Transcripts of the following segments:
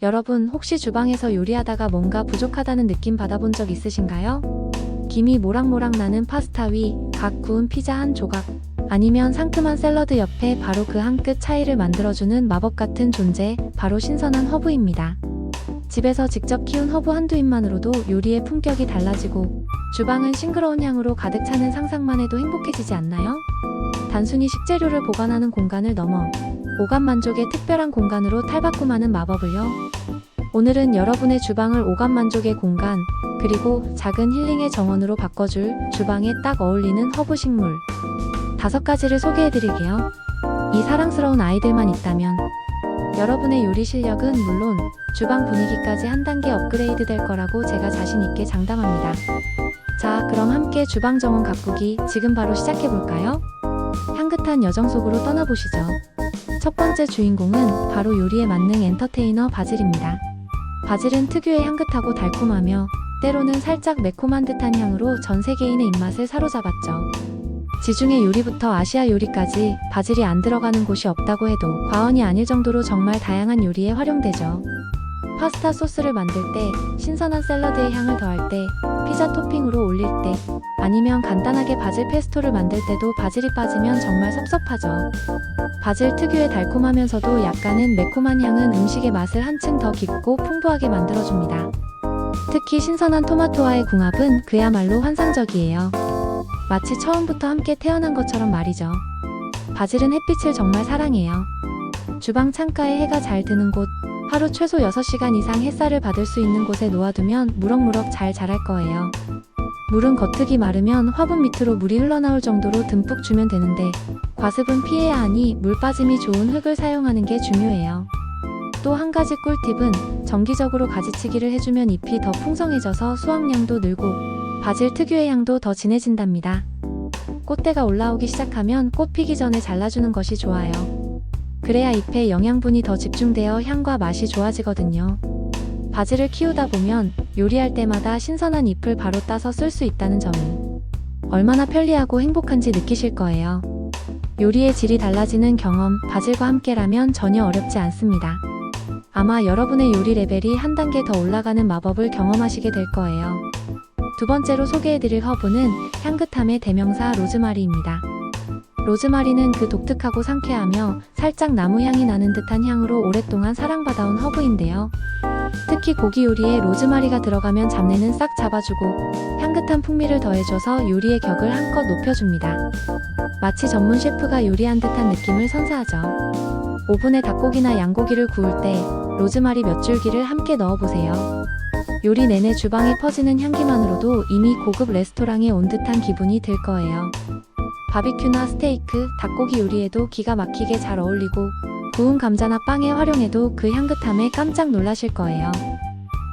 여러분 혹시 주방에서 요리하다가 뭔가 부족하다는 느낌 받아본 적 있으신가요? 김이 모락모락 나는 파스타 위, 각 구운 피자 한 조각, 아니면 상큼한 샐러드 옆에 바로 그 한 끗 차이를 만들어주는 마법 같은 존재, 바로 신선한 허브입니다. 집에서 직접 키운 허브 한두 잎만으로도 요리의 품격이 달라지고 주방은 싱그러운 향으로 가득 차는 상상만 해도 행복해지지 않나요? 단순히 식재료를 보관하는 공간을 넘어 오감 만족의 특별한 공간으로 탈바꿈하는 마법을요. 오늘은 여러분의 주방을 오감 만족의 공간, 그리고 작은 힐링의 정원으로 바꿔줄 주방에 딱 어울리는 허브 식물 5가지를 소개해드릴게요. 이 사랑스러운 아이들만 있다면 여러분의 요리 실력은 물론 주방 분위기까지 한 단계 업그레이드 될 거라고 제가 자신있게 장담합니다. 자, 그럼 함께 주방 정원 가꾸기 지금 바로 시작해볼까요? 향긋한 여정 속으로 떠나보시죠. 첫 번째 주인공은 바로 요리에 만능 엔터테이너 바질입니다. 바질은 특유의 향긋하고 달콤하며 때로는 살짝 매콤한 듯한 향으로 전 세계인의 입맛을 사로잡았죠. 지중해 요리부터 아시아 요리까지 바질이 안 들어가는 곳이 없다고 해도 과언이 아닐 정도로 정말 다양한 요리에 활용되죠. 파스타 소스를 만들 때, 신선한 샐러드의 향을 더할 때, 피자 토핑으로 올릴 때, 아니면 간단하게 바질 페스토를 만들 때도 바질이 빠지면 정말 섭섭하죠. 바질 특유의 달콤하면서도 약간은 매콤한 향은 음식의 맛을 한층 더 깊고 풍부하게 만들어줍니다. 특히 신선한 토마토와의 궁합은 그야말로 환상적이에요. 마치 처음부터 함께 태어난 것처럼 말이죠. 바질은 햇빛을 정말 사랑해요. 주방 창가에 해가 잘 드는 곳, 하루 최소 6시간 이상 햇살을 받을 수 있는 곳에 놓아두면 무럭무럭 잘 자랄 거예요. 물은 겉흙이 마르면 화분 밑으로 물이 흘러나올 정도로 듬뿍 주면 되는데 과습은 피해야 하니 물 빠짐이 좋은 흙을 사용하는 게 중요해요. 또 한 가지 꿀팁은 정기적으로 가지치기를 해주면 잎이 더 풍성해져서 수확량도 늘고 바질 특유의 향도 더 진해진답니다. 꽃대가 올라오기 시작하면 꽃 피기 전에 잘라주는 것이 좋아요. 그래야 잎에 영양분이 더 집중되어 향과 맛이 좋아지거든요. 바질을 키우다 보면 요리할 때마다 신선한 잎을 바로 따서 쓸 수 있다는 점이 얼마나 편리하고 행복한지 느끼실 거예요. 요리의 질이 달라지는 경험, 바질과 함께라면 전혀 어렵지 않습니다. 아마 여러분의 요리 레벨이 한 단계 더 올라가는 마법을 경험하시게 될 거예요. 두 번째로 소개해드릴 허브는 향긋함의 대명사 로즈마리입니다. 로즈마리는 그 독특하고 상쾌하며 살짝 나무 향이 나는 듯한 향으로 오랫동안 사랑받아온 허브인데요. 특히 고기 요리에 로즈마리가 들어가면 잡내는 싹 잡아주고 향긋한 풍미를 더해줘서 요리의 격을 한껏 높여줍니다. 마치 전문 셰프가 요리한 듯한 느낌을 선사하죠. 오븐에 닭고기나 양고기를 구울 때 로즈마리 몇 줄기를 함께 넣어보세요. 요리 내내 주방에 퍼지는 향기만으로도 이미 고급 레스토랑에 온 듯한 기분이 들 거예요. 바비큐나 스테이크, 닭고기 요리에도 기가 막히게 잘 어울리고 구운 감자나 빵에 활용해도 그 향긋함에 깜짝 놀라실 거예요.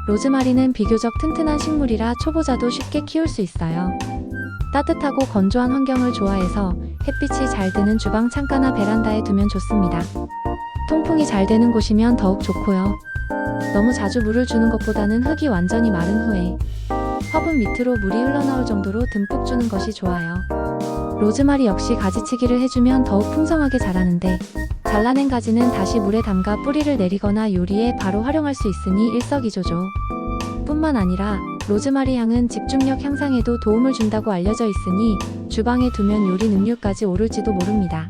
로즈마리는 비교적 튼튼한 식물이라 초보자도 쉽게 키울 수 있어요. 따뜻하고 건조한 환경을 좋아해서 햇빛이 잘 드는 주방 창가나 베란다에 두면 좋습니다. 통풍이 잘 되는 곳이면 더욱 좋고요. 너무 자주 물을 주는 것보다는 흙이 완전히 마른 후에 화분 밑으로 물이 흘러나올 정도로 듬뿍 주는 것이 좋아요. 로즈마리 역시 가지치기를 해주면 더욱 풍성하게 자라는데 잘라낸 가지는 다시 물에 담가 뿌리를 내리거나 요리에 바로 활용할 수 있으니 일석이조죠. 뿐만 아니라 로즈마리 향은 집중력 향상에도 도움을 준다고 알려져 있으니 주방에 두면 요리 능률까지 오를지도 모릅니다.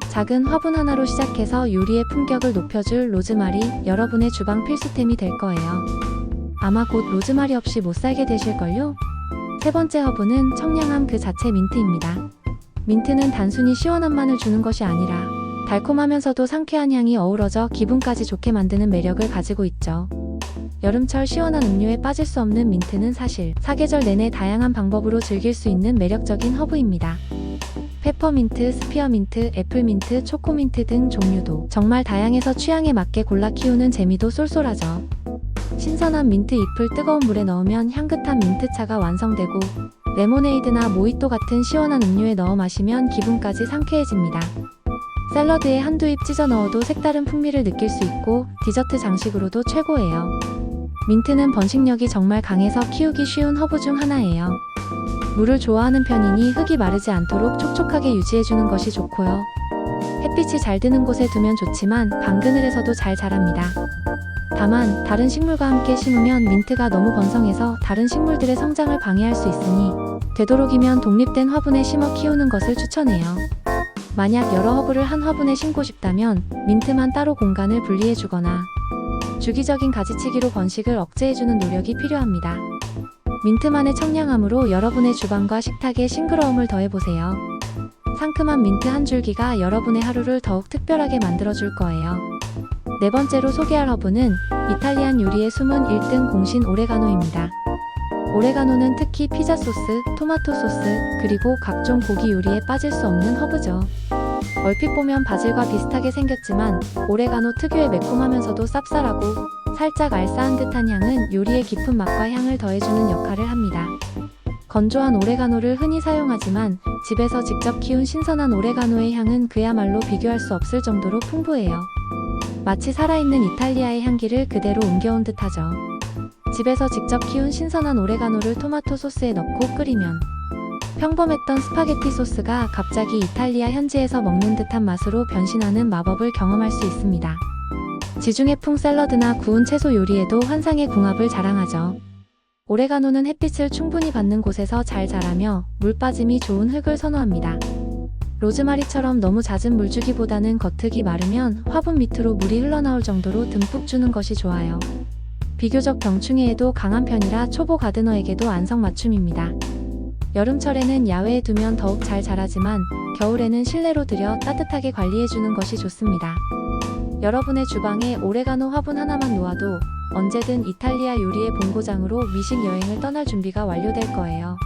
작은 화분 하나로 시작해서 요리의 품격을 높여줄 로즈마리, 여러분의 주방 필수템이 될 거예요. 아마 곧 로즈마리 없이 못 살게 되실걸요? 세 번째 허브는 청량함 그 자체 민트입니다. 민트는 단순히 시원함만을 주는 것이 아니라 달콤하면서도 상쾌한 향이 어우러져 기분까지 좋게 만드는 매력을 가지고 있죠. 여름철 시원한 음료에 빠질 수 없는 민트는 사실 사계절 내내 다양한 방법으로 즐길 수 있는 매력적인 허브입니다. 페퍼민트, 스피어민트, 애플민트, 초코민트 등 종류도 정말 다양해서 취향에 맞게 골라 키우는 재미도 쏠쏠하죠. 신선한 민트 잎을 뜨거운 물에 넣으면 향긋한 민트차가 완성되고 레모네이드나 모히또 같은 시원한 음료에 넣어 마시면 기분까지 상쾌해집니다. 샐러드에 한두 잎 찢어 넣어도 색다른 풍미를 느낄 수 있고 디저트 장식으로도 최고예요. 민트는 번식력이 정말 강해서 키우기 쉬운 허브 중 하나예요. 물을 좋아하는 편이니 흙이 마르지 않도록 촉촉하게 유지해주는 것이 좋고요. 햇빛이 잘 드는 곳에 두면 좋지만 방 그늘에서도 잘 자랍니다. 다만 다른 식물과 함께 심으면 민트가 너무 번성해서 다른 식물들의 성장을 방해할 수 있으니 되도록이면 독립된 화분에 심어 키우는 것을 추천해요. 만약 여러 허브를 한 화분에 심고 싶다면 민트만 따로 공간을 분리해주거나 주기적인 가지치기로 번식을 억제해주는 노력이 필요합니다. 민트만의 청량함으로 여러분의 주방과 식탁에 싱그러움을 더해보세요. 상큼한 민트 한 줄기가 여러분의 하루를 더욱 특별하게 만들어줄 거예요. 네 번째로 소개할 허브는 이탈리안 요리의 숨은 1등 공신 오레가노입니다. 오레가노는 특히 피자 소스, 토마토 소스, 그리고 각종 고기 요리에 빠질 수 없는 허브죠. 얼핏 보면 바질과 비슷하게 생겼지만 오레가노 특유의 매콤하면서도 쌉쌀하고 살짝 알싸한 듯한 향은 요리의 깊은 맛과 향을 더해주는 역할을 합니다. 건조한 오레가노를 흔히 사용하지만 집에서 직접 키운 신선한 오레가노의 향은 그야말로 비교할 수 없을 정도로 풍부해요. 마치 살아있는 이탈리아의 향기를 그대로 옮겨온 듯하죠. 집에서 직접 키운 신선한 오레가노를 토마토 소스에 넣고 끓이면 평범했던 스파게티 소스가 갑자기 이탈리아 현지에서 먹는 듯한 맛으로 변신하는 마법을 경험할 수 있습니다. 지중해풍 샐러드나 구운 채소 요리에도 환상의 궁합을 자랑하죠. 오레가노는 햇빛을 충분히 받는 곳에서 잘 자라며 물 빠짐이 좋은 흙을 선호합니다. 로즈마리처럼 너무 잦은 물주기보다는 겉흙이 마르면 화분 밑으로 물이 흘러나올 정도로 듬뿍 주는 것이 좋아요. 비교적 병충해에도 강한 편이라 초보 가드너에게도 안성맞춤입니다. 여름철에는 야외에 두면 더욱 잘 자라지만 겨울에는 실내로 들여 따뜻하게 관리해주는 것이 좋습니다. 여러분의 주방에 오레가노 화분 하나만 놓아도 언제든 이탈리아 요리의 본고장으로 미식 여행을 떠날 준비가 완료될 거예요.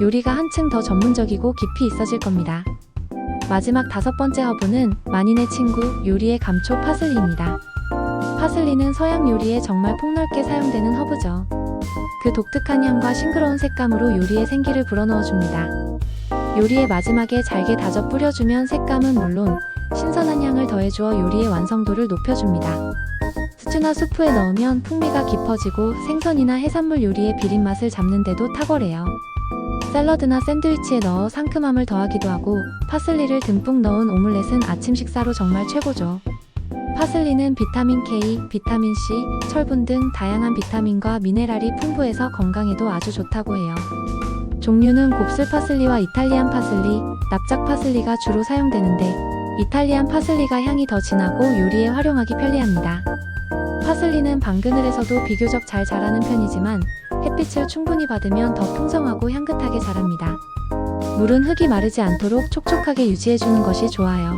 요리가 한층 더 전문적이고 깊이 있어질 겁니다. 마지막 다섯 번째 허브는 만인의 친구 요리의 감초 파슬리입니다. 파슬리는 서양 요리에 정말 폭넓게 사용되는 허브죠. 그 독특한 향과 싱그러운 색감으로 요리에 생기를 불어넣어줍니다. 요리의 마지막에 잘게 다져 뿌려주면 색감은 물론 신선한 향을 더해주어 요리의 완성도를 높여줍니다. 스튜나 수프에 넣으면 풍미가 깊어지고 생선이나 해산물 요리의 비린맛을 잡는 데도 탁월해요. 샐러드나 샌드위치에 넣어 상큼함을 더하기도 하고 파슬리를 듬뿍 넣은 오믈렛은 아침 식사로 정말 최고죠. 파슬리는 비타민 K, 비타민 C, 철분 등 다양한 비타민과 미네랄이 풍부해서 건강에도 아주 좋다고 해요. 종류는 곱슬 파슬리와 이탈리안 파슬리, 납작 파슬리가 주로 사용되는데 이탈리안 파슬리가 향이 더 진하고 요리에 활용하기 편리합니다. 파슬리는 방그늘에서도 비교적 잘 자라는 편이지만 햇빛을 충분히 받으면 더 풍성하고 향긋하게 자랍니다. 물은 흙이 마르지 않도록 촉촉하게 유지해주는 것이 좋아요.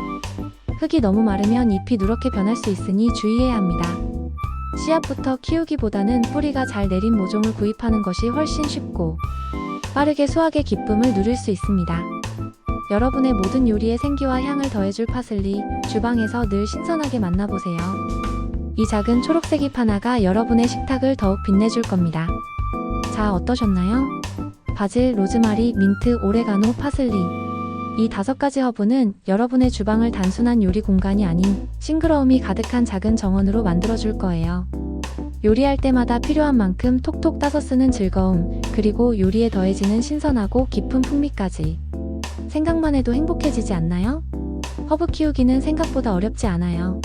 흙이 너무 마르면 잎이 누렇게 변할 수 있으니 주의해야 합니다. 씨앗부터 키우기보다는 뿌리가 잘 내린 모종을 구입하는 것이 훨씬 쉽고 빠르게 수확의 기쁨을 누릴 수 있습니다. 여러분의 모든 요리에 생기와 향을 더해줄 파슬리, 주방에서 늘 신선하게 만나보세요. 이 작은 초록색 잎 하나가 여러분의 식탁을 더욱 빛내줄 겁니다. 자, 어떠셨나요? 바질, 로즈마리, 민트, 오레가노, 파슬리. 이 5가지 허브는 여러분의 주방을 단순한 요리 공간이 아닌 싱그러움이 가득한 작은 정원으로 만들어줄 거예요. 요리할 때마다 필요한 만큼 톡톡 따서 쓰는 즐거움, 그리고 요리에 더해지는 신선하고 깊은 풍미까지. 생각만 해도 행복해지지 않나요? 허브 키우기는 생각보다 어렵지 않아요.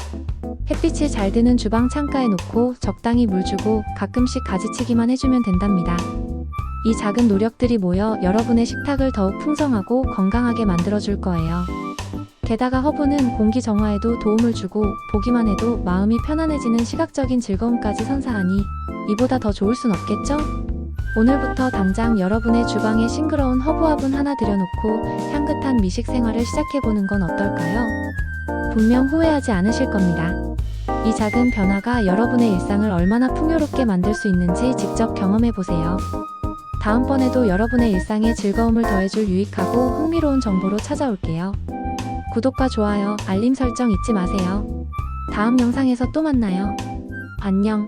햇빛이 잘 드는 주방 창가에 놓고 적당히 물 주고 가끔씩 가지치기만 해주면 된답니다. 이 작은 노력들이 모여 여러분의 식탁을 더욱 풍성하고 건강하게 만들어줄 거예요. 게다가 허브는 공기 정화에도 도움을 주고 보기만 해도 마음이 편안해지는 시각적인 즐거움까지 선사하니 이보다 더 좋을 순 없겠죠? 오늘부터 당장 여러분의 주방에 싱그러운 허브 화분 하나 들여놓고 향긋한 미식 생활을 시작해보는 건 어떨까요? 분명 후회하지 않으실 겁니다. 이 작은 변화가 여러분의 일상을 얼마나 풍요롭게 만들 수 있는지 직접 경험해보세요. 다음번에도 여러분의 일상에 즐거움을 더해줄 유익하고 흥미로운 정보로 찾아올게요. 구독과 좋아요, 알림 설정 잊지 마세요. 다음 영상에서 또 만나요. 안녕.